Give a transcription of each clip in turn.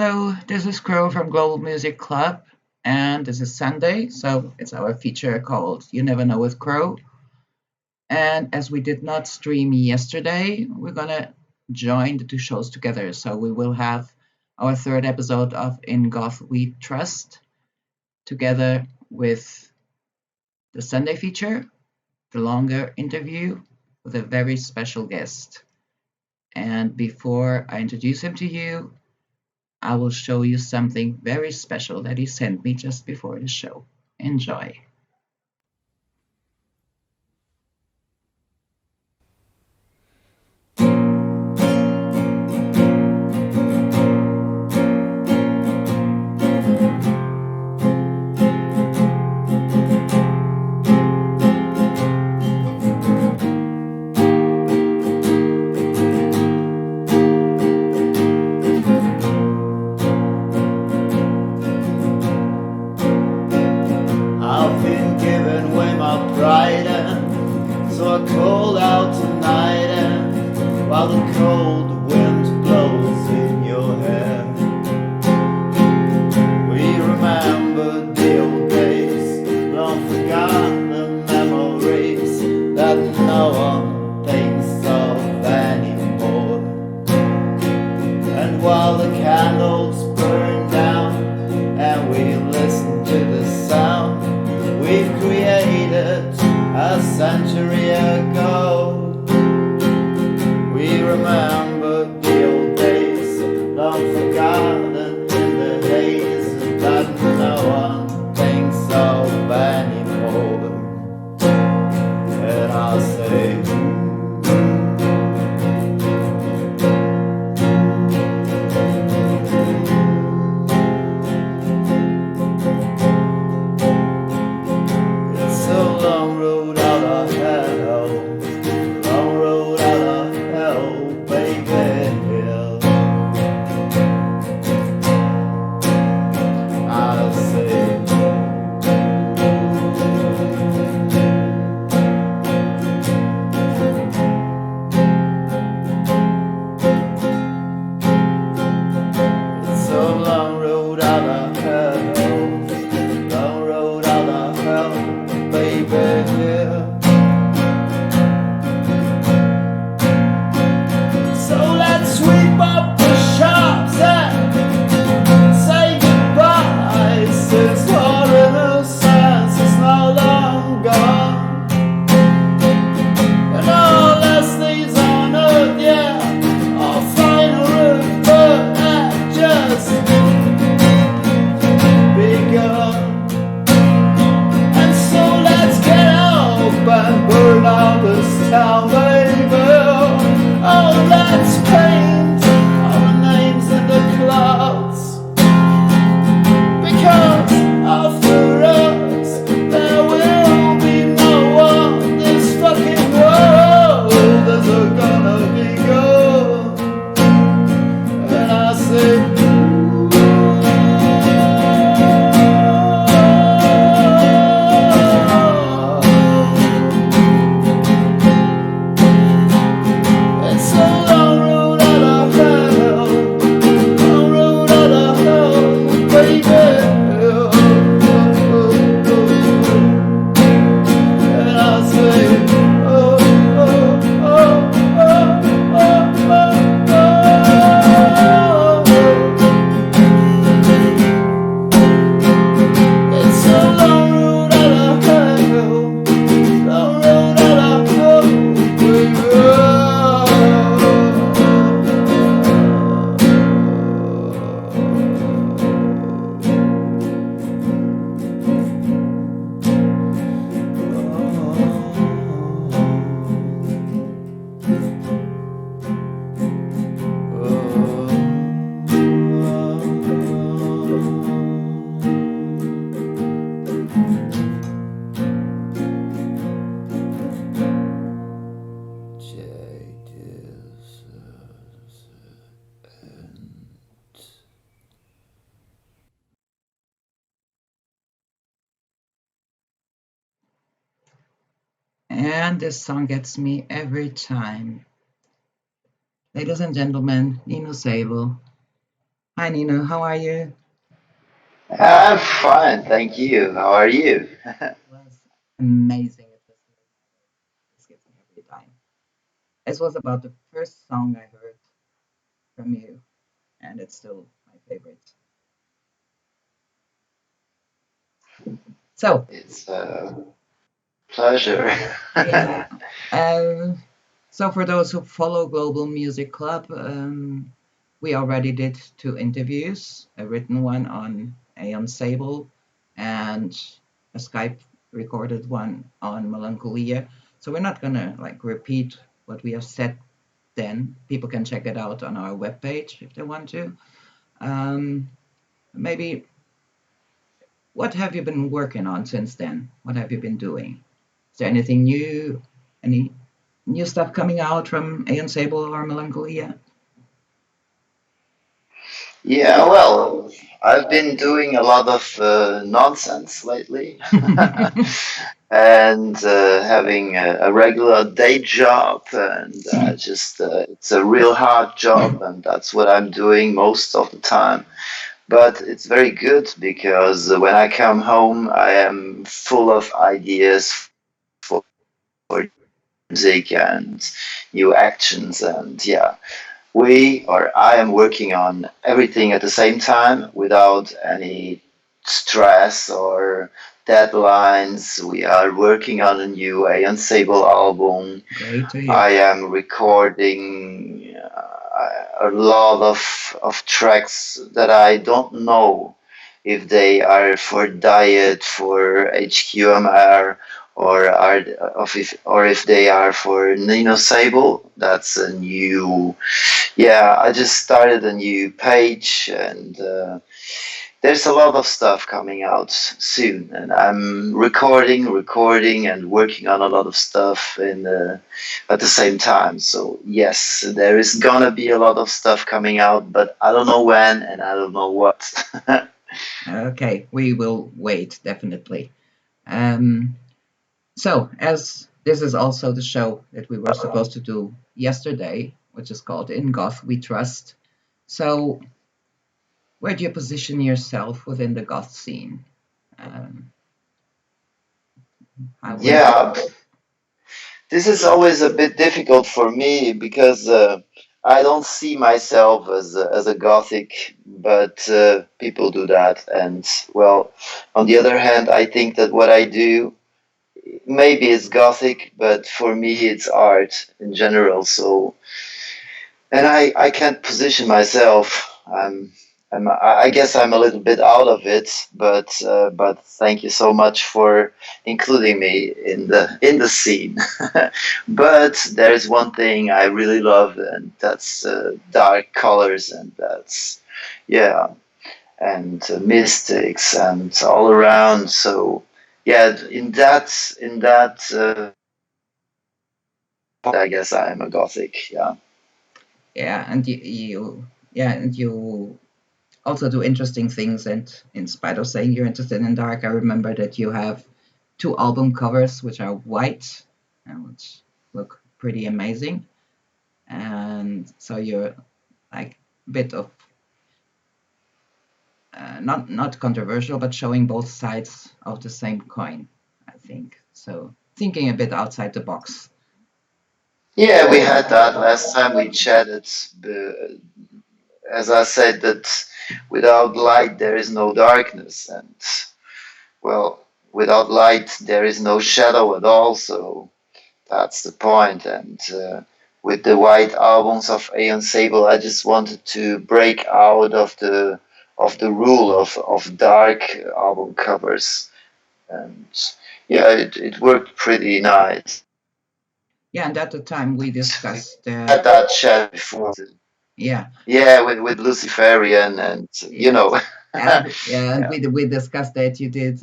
Hello, this is Crow from Global Music Club, and this is Sunday, so it's our feature called You Never Know with Crow. And as we did not stream yesterday, we're gonna join the two shows together. So we will have our third episode of In Goth We Trust together with the Sunday feature, the longer interview with a very special guest. And before I introduce him to you, I will show you something very special that he sent me just before the show. Enjoy. I've been given way my pride, so I call out tonight, while the cold wind blows in your hair. We remember the old days, long forgotten memories that no one thinks of anymore. And while the candles burn down and we listen to the sound we've created a century ago, we remember the old days, long forgotten in the haze that no one thinks of anymore. And I'll say, it's a long road out of hell, long road out of hell, baby. I'll say, it's a long road out of hell, long road out of hell, baby. So let's sweep up the shops and say goodbye, since our innocence is no longer gone. And all that needs on earth, yeah, our final route, but had just begun. And so let's get up and burn out this town, baby. Oh, let's paint our names in the clouds, because after us there will be no one. This fucking world is gonna be good. And I say, it's a long road out of hell, long road out of hell, baby. And I say, oh, oh, oh, oh, oh, oh. It's a long road out of hell, long road out of hell, baby. And this song gets me every time. Ladies and gentlemen, Nino Sable. Hi Nino, how are you? I'm fine, thank you. How are you? Was amazing. It was this gives me every time. This was about the first song I heard from you, and it's still my favorite. So, It's a pleasure. yeah. Um, so for those who follow Global Music Club, we already did two interviews, a written one on Aeon Sable and a Skype recorded one on Melanculia. So we're not gonna like repeat what we have said then. People can check it out on our webpage if they want to. Um, Maybe what have you been working on since then? What have you been doing? Is there anything new? Any new stuff coming out from Aeon Sable or Melancholia? Yeah, well, I've been doing a lot of nonsense lately and having a regular day job, and just it's a real hard job, and that's what I'm doing most of the time. But it's very good because when I come home, I am full of ideas for music and new actions, and yeah, we or I am working on everything at the same time without any stress or deadlines. We are working on a new Aeon Sable album. Great to hear. I am recording a lot of tracks that I don't know if they are for Diet, for HQMR, or if they are for Nino Sable. That's a new, yeah. I just started a new page, and there's a lot of stuff coming out soon, and I'm recording, and working on a lot of stuff at the same time. So yes, there is gonna be a lot of stuff coming out, but I don't know when and I don't know what. Okay, we will wait definitely. Um, so, as this is also the show that we were supposed to do yesterday, which is called In Goth We Trust. So, where do you position yourself within the goth scene? Um, where do Yeah, this is always a bit difficult for me because I don't see myself as a gothic, but people do that. And well, on the other hand, I think that what I do maybe it's gothic, but for me it's art in general. So, and I can't position myself. I guess I'm a little bit out of it, but thank you so much for including me in the scene. But there's one thing I really love, and that's dark colors, and that's yeah, and mystics, and all around. So yeah, in that I guess I'm a gothic. Yeah. yeah, and you also do interesting things. And in spite of saying you're interested in dark, I remember that you have two album covers which are white and which look pretty amazing. And so you're like a bit of not controversial, but showing both sides of the same coin. I think so. Thinking a bit outside the box. Yeah, we had that last time we chatted. As I said, that without light there is no darkness, and well, without light there is no shadow at all. So that's the point. And with the white albums of Aeon Sable, I just wanted to break out of the rule of dark album covers, and yeah, it worked pretty nice. Yeah, and at the time we discussed. Had that chat before. Yeah, Yeah, with Luciferian and yes, and we discussed that you did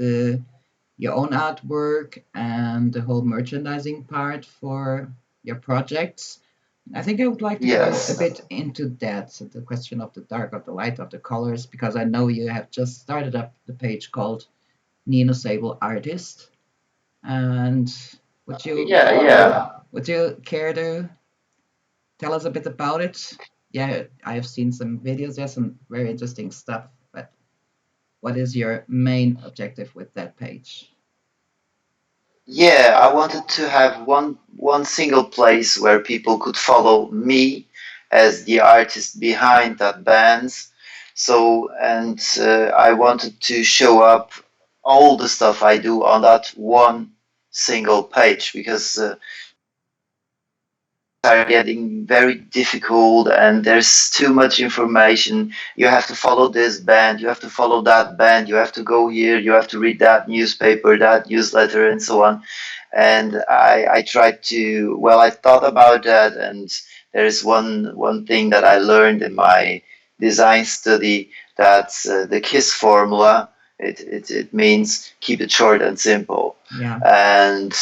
your own artwork and the whole merchandising part for your projects. I think I would like to go a yes, bit into that, so the question of the dark, of the light, of the colors, because I know you have just started up the page called Nino Sable Artist. And would you yeah, yeah. would you care to tell us a bit about it? Yeah, I've seen some videos. There's some very interesting stuff. But what is your main objective with that page? Yeah, I wanted to have one single place where people could follow me as the artist behind that band. So, and I wanted to show up all the stuff I do on that one single page because are getting very difficult and there's too much information. You have to follow this band, you have to follow that band, you have to go here, you have to read that newspaper, that newsletter, and so on. And I tried to, well, I thought about that, and there is one thing that I learned in my design study, that's the KISS formula. It means keep it short and simple. Yeah. And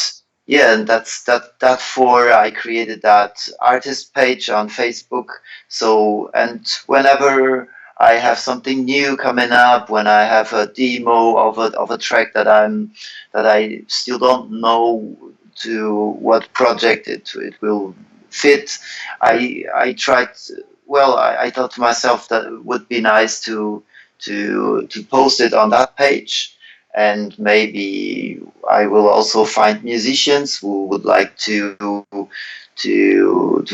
yeah, and that for I created that artist page on Facebook. So, and whenever I have something new coming up, when I have a demo of a track that I still don't know to what project it will fit, I tried. Well, I thought to myself that it would be nice to post it on that page, and maybe I will also find musicians who would like to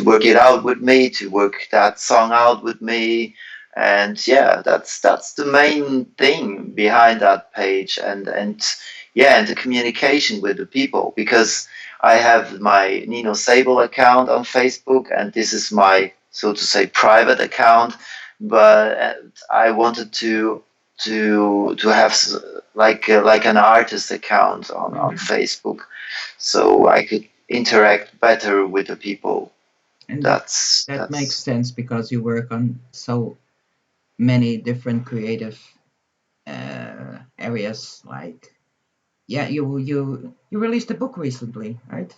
work it out with me, to work that song out with me. And yeah, that's the main thing behind that page. And yeah, and the communication with the people, because I have my Nino Sable account on Facebook, and this is my, so to say, private account. But I wanted to have like an artist account on Hmm. Facebook, so I could interact better with the people. And that makes That's sense because you work on so many different creative areas. Like, yeah, you released a book recently, right?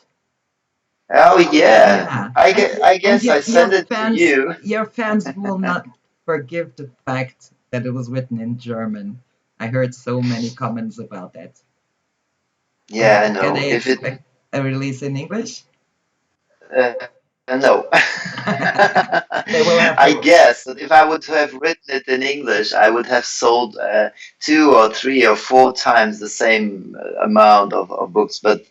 oh yeah. Yeah, I and guess I send it to you. your fans will not forgive the fact that it was written in German. I heard so many comments about that. Yeah, I Can know. they If it expect a release in English? uh, no. They will have I to. guess that if I would have written it in English, I would have sold two or three or four times the same amount of books. But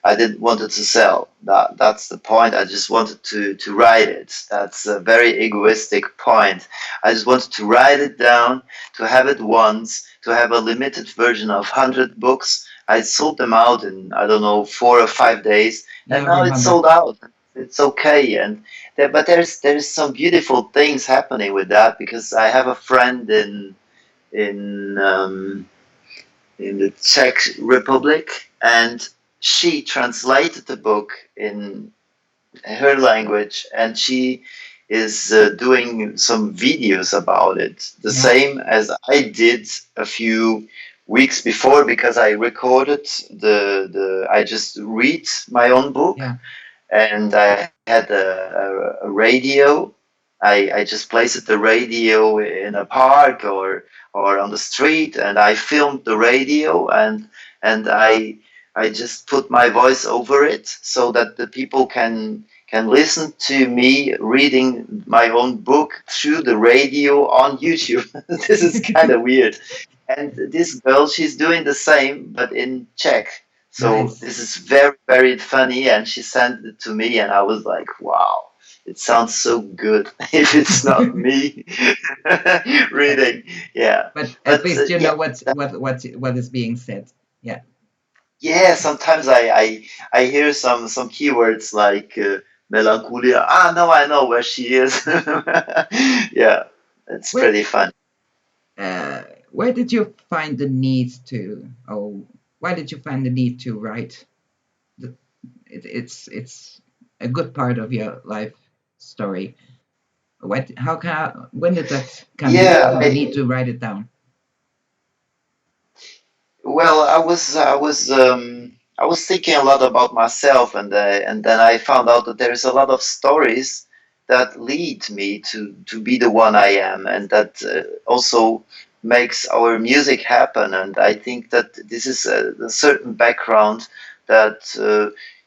I didn't want it to sell. That's the point. I just wanted to write it. That's a very egoistic point. I just wanted to write it down, to have it once, to have a limited version of 100 books. I sold them out in, I don't know, 4 or 5 days, Yeah, and I now it's remember. sold out. It's okay. And but there's some beautiful things happening with that, because I have a friend in in the Czech Republic, and she translated the book in her language, and she is doing some videos about it, the Yeah, same as I did a few weeks before, because I recorded the I just read my own book, yeah, and I had a radio. I just placed the radio in a park or on the street, and I filmed the radio, and I just put my voice over it so that the people can listen to me reading my own book through the radio on YouTube. This is kind of weird. And this girl, she's doing the same, but in Czech. So nice. this is very, very funny. And she sent it to me, and I was like, wow, it sounds so good if it's not me reading. Yeah. But at But least you yeah, know what is being said. Yeah. yeah, sometimes I hear some keywords like Melanculia. Ah, no, I know where she is. Yeah, it's Where pretty fun. uh, where did you find the need to? Oh, why did you find the need to write? The, it's a good part of your life story. What? How can? When did that come into Yeah, you? The need to write it down. well, I was thinking a lot about myself, and then I found out that there is a lot of stories that lead me to be the one I am, and that also makes our music happen. And I think that this is a certain background that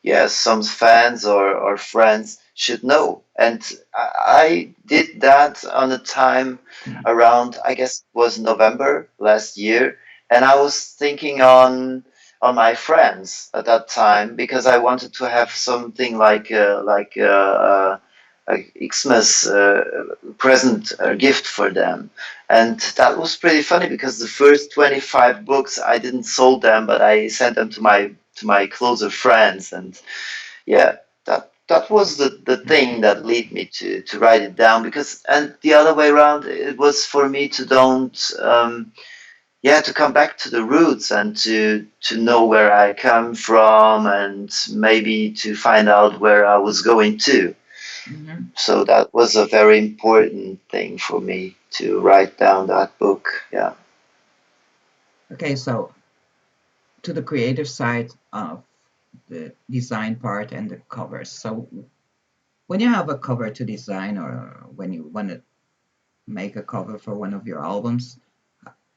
yes, some fans or friends should know. And I did that on a time Mm. around, I guess it was November last year, and I was thinking on my friends at that time because I wanted to have something like Xmas present gift for them. And that was pretty funny because the first 25 books I didn't sold them, but I sent them to my closer friends. And yeah, that was the thing that led me to write it down. Because and the other way around, it was for me to don't yeah, to come back to the roots and to know where I come from and maybe to find out where I was going to. Mhm. So that was a very important thing for me to write down that book. Yeah. Okay, so to the creative side of the design part and the covers. So when you have a cover to design or when you want to make a cover for one of your albums,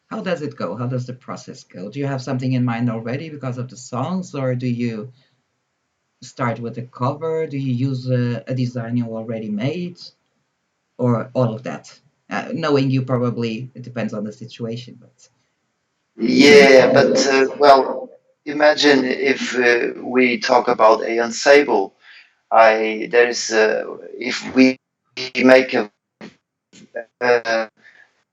how does it go? How does the process go? Do you have something in mind already because of the songs, or do you start with a cover? Do you use a design you already made, or all of that? Knowing you probably, it depends on the situation, but Yeah, but well, imagine if we talk about Aeon Sable. I there is if we make a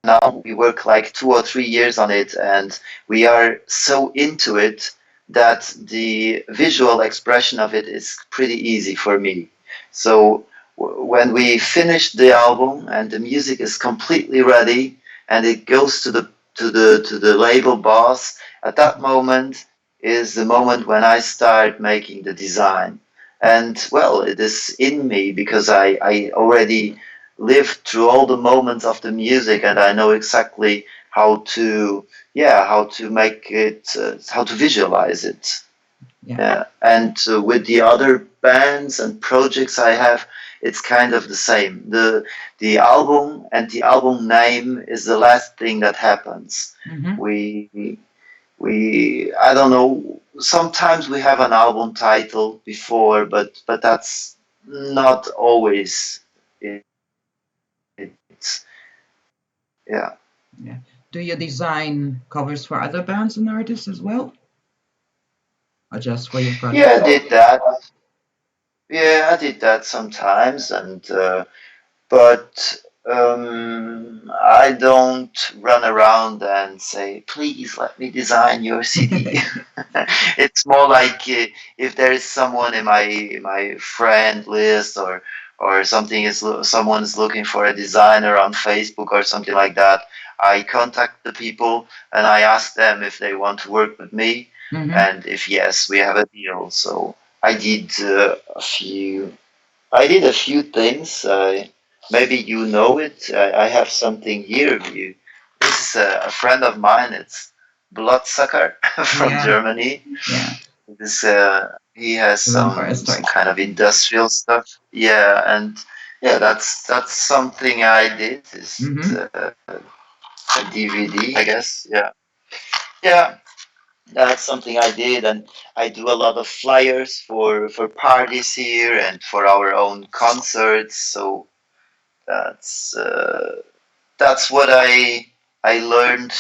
now we work like 2 or 3 years on it, and we are so into it that the visual expression of it is pretty easy for me. So when we finish the album and the music is completely ready and it goes to the label boss, at that moment is the moment when I start making the design. And well, it is in me because I already lived through all the moments of the music, and I know exactly how to, yeah, how to make it, how to visualize it. yeah. Yeah. And with the other bands and projects I have, it's kind of the same. The album and the album name is the last thing that happens. Hmm. We I don't know. Sometimes we have an album title before, but that's not always it. It's yeah. Yeah. Do you design covers for other bands and artists as well, or just for your Yeah, I projects? did that. Yeah, I did that sometimes, and but I don't run around and say, "Please let me design your CD." It's more like if there is someone in my friend list or something is someone is looking for a designer on Facebook or something like that. I contact the people and I ask them if they want to work with me, Hmm. and if yes, we have a deal. So I did a few. I did a few things. Maybe you know it. I have something here. This is a friend of mine. It's Bloodsucker from Yeah, Germany. yeah. This he has The Vampire some Strike. kind of industrial stuff. Yeah, and yeah, that's something I did. Is Hmm. a DVD, I guess. Yeah, yeah. That's something I did, and I do a lot of flyers for parties here and for our own concerts. So that's what I learned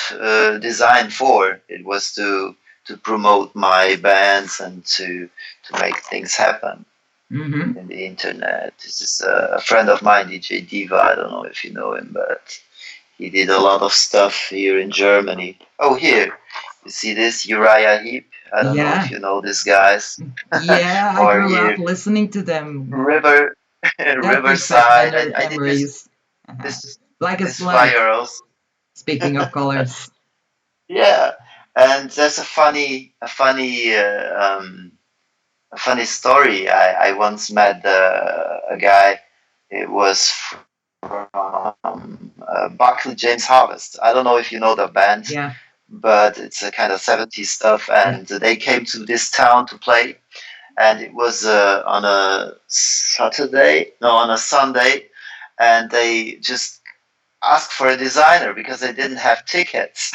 design for. It was to promote my bands and to make things happen Hmm. in the internet. This is a friend of mine, DJ Diva. I don't know if you know him, but he did a lot of stuff here in Germany. Oh, here. You see this Uriah Heep? I don't know if Yeah, you know these guys. yeah. I Or grew up here, listening to them. River, That brings back Riverside. I did memories. Uh-huh. this Black as this blood. flyer also. Speaking of colors. Yeah, and there's a funny story. I once met a guy. It was from Barclay James Harvest. I don't know if you know the band, Yeah, but it's a kind of 70s stuff. yeah. And they came to this town to play, and it was on a Saturday, no, on a Sunday, and they just ask for a designer because they didn't have tickets.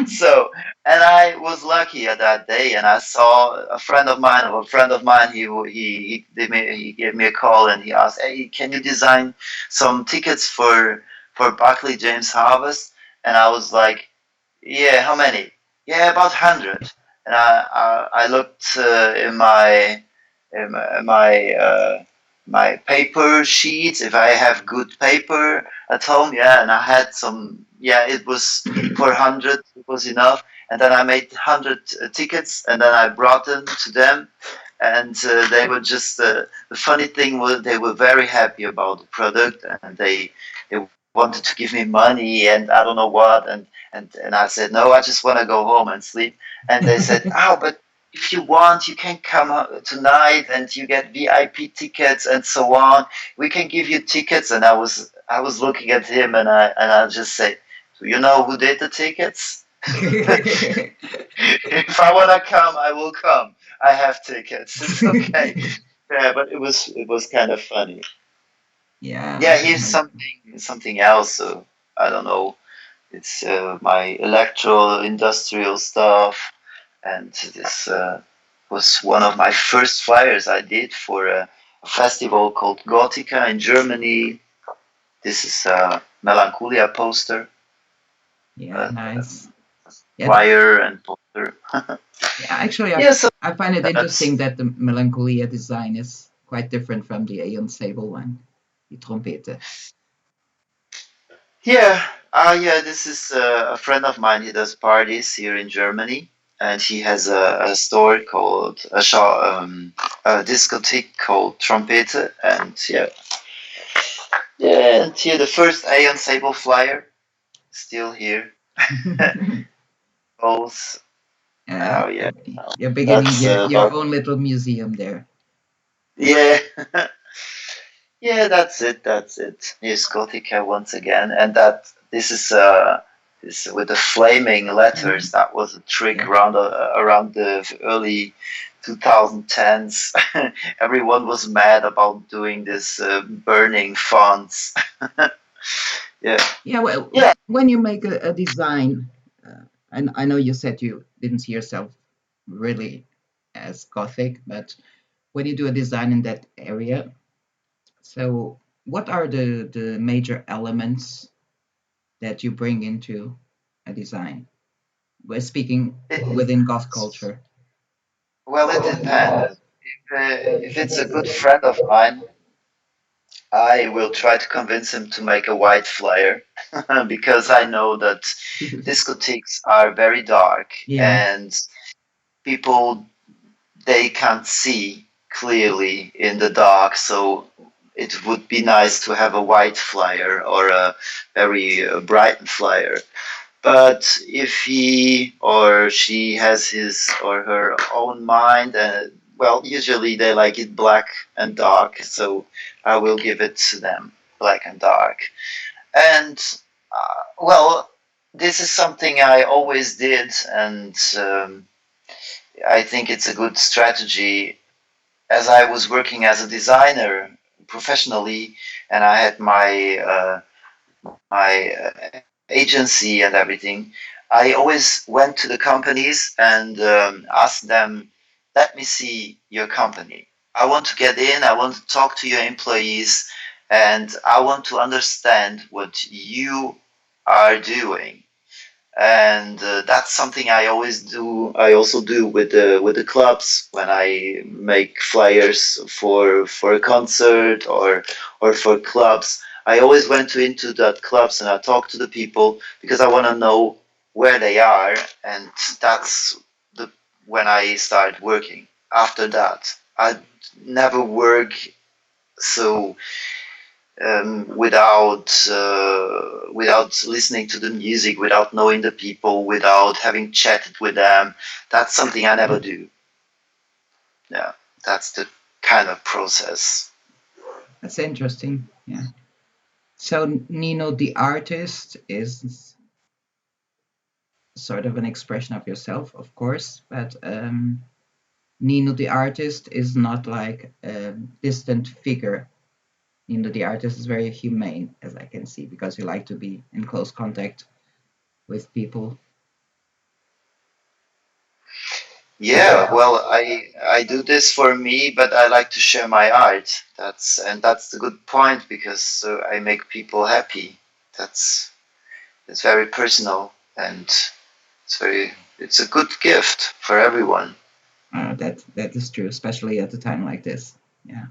So, and I was lucky at that day, and I saw a friend of mine, he gave me a call, and he asked, "Hey, can you design some tickets for Barclay James Harvest?" And I was like, "Yeah, how many?" "Yeah, about 100." And I looked in my paper sheets if I have good paper at home. Yeah, and I had some. Yeah, it was 400. It was enough. And then I made 100 tickets, and then I brought them to them, and they were just the funny thing was they were very happy about the product, and they wanted to give me money and I don't know what, and I said no, I just want to go home and sleep, and they said, oh, but if you want, you can come tonight and you get VIP tickets and so on. We can give you tickets. And I was looking at him, and I just say, do you know who did the tickets? If I want to come, I will come. I have tickets. It's okay. Yeah, but it was kind of funny. Yeah, Yeah, here's something else. I don't know. It's my electro industrial stuff, and this was one of my first flyers I did for a festival called Gothica in Germany. This is a Melanculia poster, yeah, uh, nice. Yeah, flyer and poster. yeah. Actually, Yeah, so I find it that's interesting that the Melancholia design is quite different from the Aeon Sable one, the trompete. yeah. Yeah, this is a friend of mine. He does parties here in Germany, and he has a store called a discotheque called Trompete, and yeah, and here the first Aeon Sable flyer still here. Both. Yeah, Oh yeah, you're beginning that's your own little museum there. yeah, yeah. That's it. That's it. Here's Gothica once again, and that this is this with the flaming letters. Mhm. That was a trick Yeah, around the early 2010s. Everyone was mad about doing this burning fonts. Yeah, yeah. Well, yeah. when you make a design, and I know you said you didn't see yourself really as Gothic, but when you do a design in that area, so what are the major elements that you bring into a design? We're speaking It, within goth culture. well, it depends. If it's a good friend of mine, I will try to convince him to make a white flyer because I know that discotheques are very dark Yeah, and people they can't see clearly in the dark. So it would be nice to have a white flyer or a very bright flyer. But if he or she has his or her own mind, well, usually they like it black and dark, so I will give it to them, black and dark. And well, this is something I always did, and I think it's a good strategy. As I was working as a designer professionally, and I had my agency and everything, I always went to the companies and asked them, let me see your company. I want to get in, I want to talk to your employees, and I want to understand what you are doing. And that's something I always do. I also do with the clubs when I make flyers for a concert or for clubs. I always went into that clubs and I talk to the people because I want to know where they are, and that's the when I start working. After that, I never work so without listening to the music, without knowing the people, without having chatted with them. That's something I never do. Yeah, that's the kind of process. that's interesting. Yeah. So Nino the artist is sort of an expression of yourself, of course, but Nino the artist is not like a distant figure. The artist is very humane, as I can see, because you like to be in close contact with people. Yeah, well, I do this for me, but I like to share my art. That's the good point because I make people happy. That's it's very personal and it's a good gift for everyone. That is true, especially at a time like this. Yeah.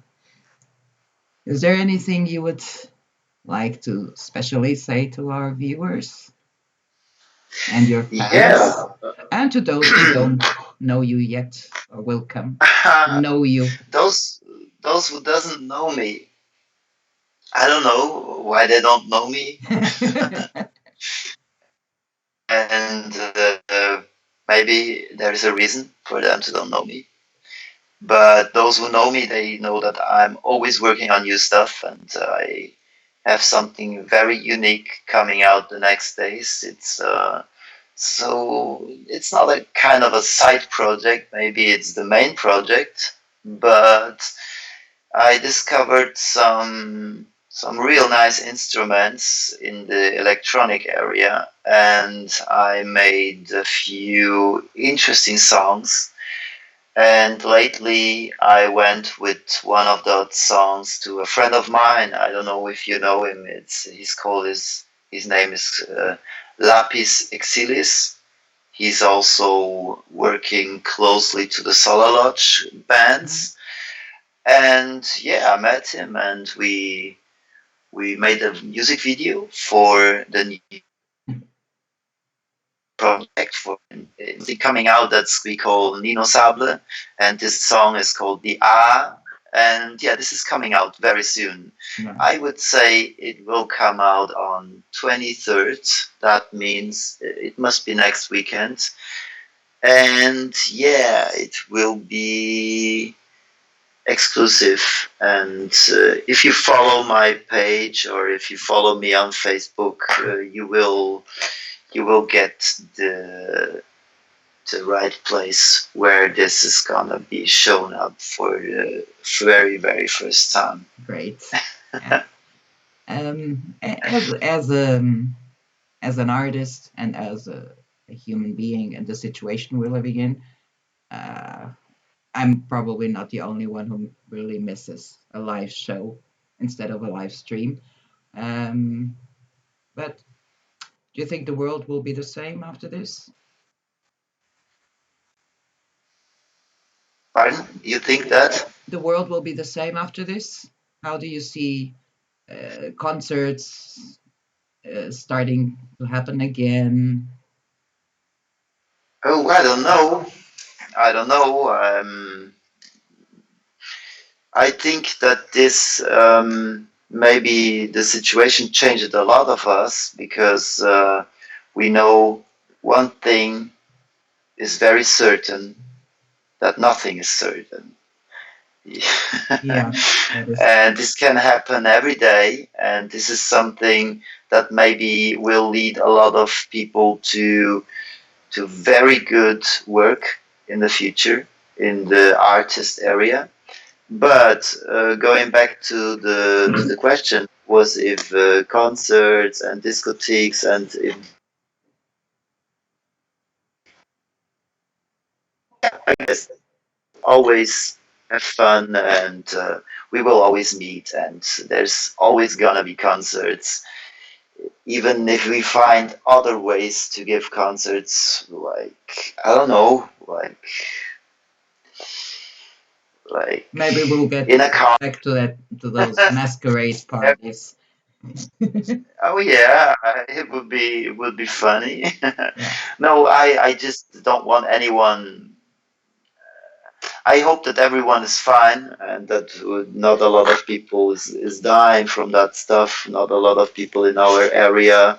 Is there anything you would like to specially say to our viewers and your Yeah. fans, and to those who don't know you yet or will come to know you? those those who doesn't know me, I don't know why they don't know me, and maybe there is a reason for them to don't know me. But those who know me, they know that I'm always working on new stuff, and I have something very unique coming out the next days. So it's not a kind of a side project. Maybe it's the main project, but I discovered some real nice instruments in the electronic area, and I made a few interesting songs. And lately, I went with one of those songs to a friend of mine. I don't know if you know him. His name is Lapis Exilis. He's also working closely to the Solar Lodge bands. And yeah, I met him, and we made a music video for the new project for music coming out that's we call Nino Sable, and this song is called the A. And yeah, this is coming out very soon. No. I would say it will come out on 23rd. That means it must be next weekend. And yeah, it will be exclusive. And if you follow my page or if you follow me on Facebook, you will get the right place where this is gonna be shown up for the very very first time. Great. Yeah. As an artist and as a human being and the situation we're living in, uh, I'm probably not the only one who really misses a live show instead of a live stream. Um, but do you think the world will be the same after this? Pardon? You think that? The world will be the same after this? How do you see concerts starting to happen again? Oh, I don't know. I don't know. I think that this maybe the situation changed a lot of us because we know one thing is very certain that nothing is certain. Yeah, that is. And this can happen every day, and this is something that maybe will lead a lot of people to very good work in the future in the artist area. But going back to the question was if concerts and discotheques and if I guess always have fun and we will always meet and there's always gonna be concerts even if we find other ways to give concerts like I don't know like Maybe we'll get in a car. back to that to those masquerade parties. Oh yeah, it would be funny. Yeah, No, I just don't want anyone. I hope that everyone is fine and that not a lot of people is dying from that stuff. Not a lot of people in our area,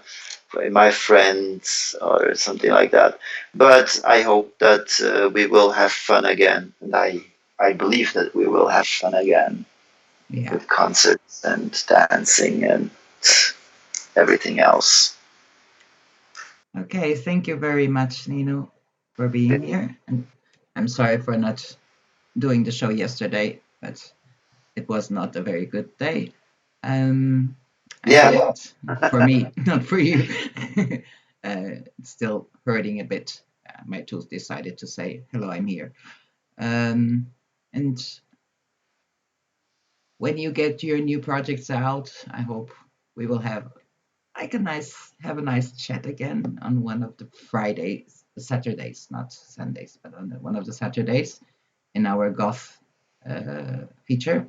my friends or something like that. But I hope that we will have fun again, and I believe that we will have fun again yeah. with concerts and dancing and everything else. Okay, thank you very much, Nino, for being here. And I'm sorry for not doing the show yesterday, but it was not a very good day. Um, I Yeah. hope for me, not for you. It's still hurting a bit. My tooth decided to say, "Hello, I'm here." Um, and when you get your new projects out, I hope we will have a nice chat again on one of the Fridays, Saturdays, not Sundays, but on one of the Saturdays in our Goth feature.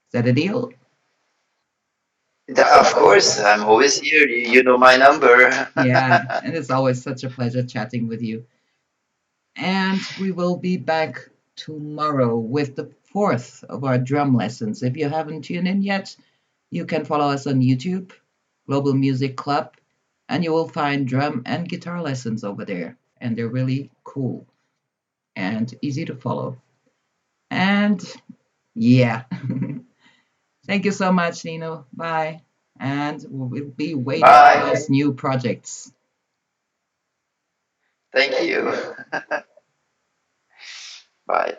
Is that a deal? Of course, I'm always here. You know my number. Yeah, and it's always such a pleasure chatting with you. And we will be back tomorrow with the fourth of our drum lessons. If you haven't tuned in yet, you can follow us on YouTube, Global Music Club, and you will find drum and guitar lessons over there. And they're really cool and easy to follow. And yeah, thank you so much, Nino. Bye. And we'll be waiting for Bye. those new projects. Thank you. Bye.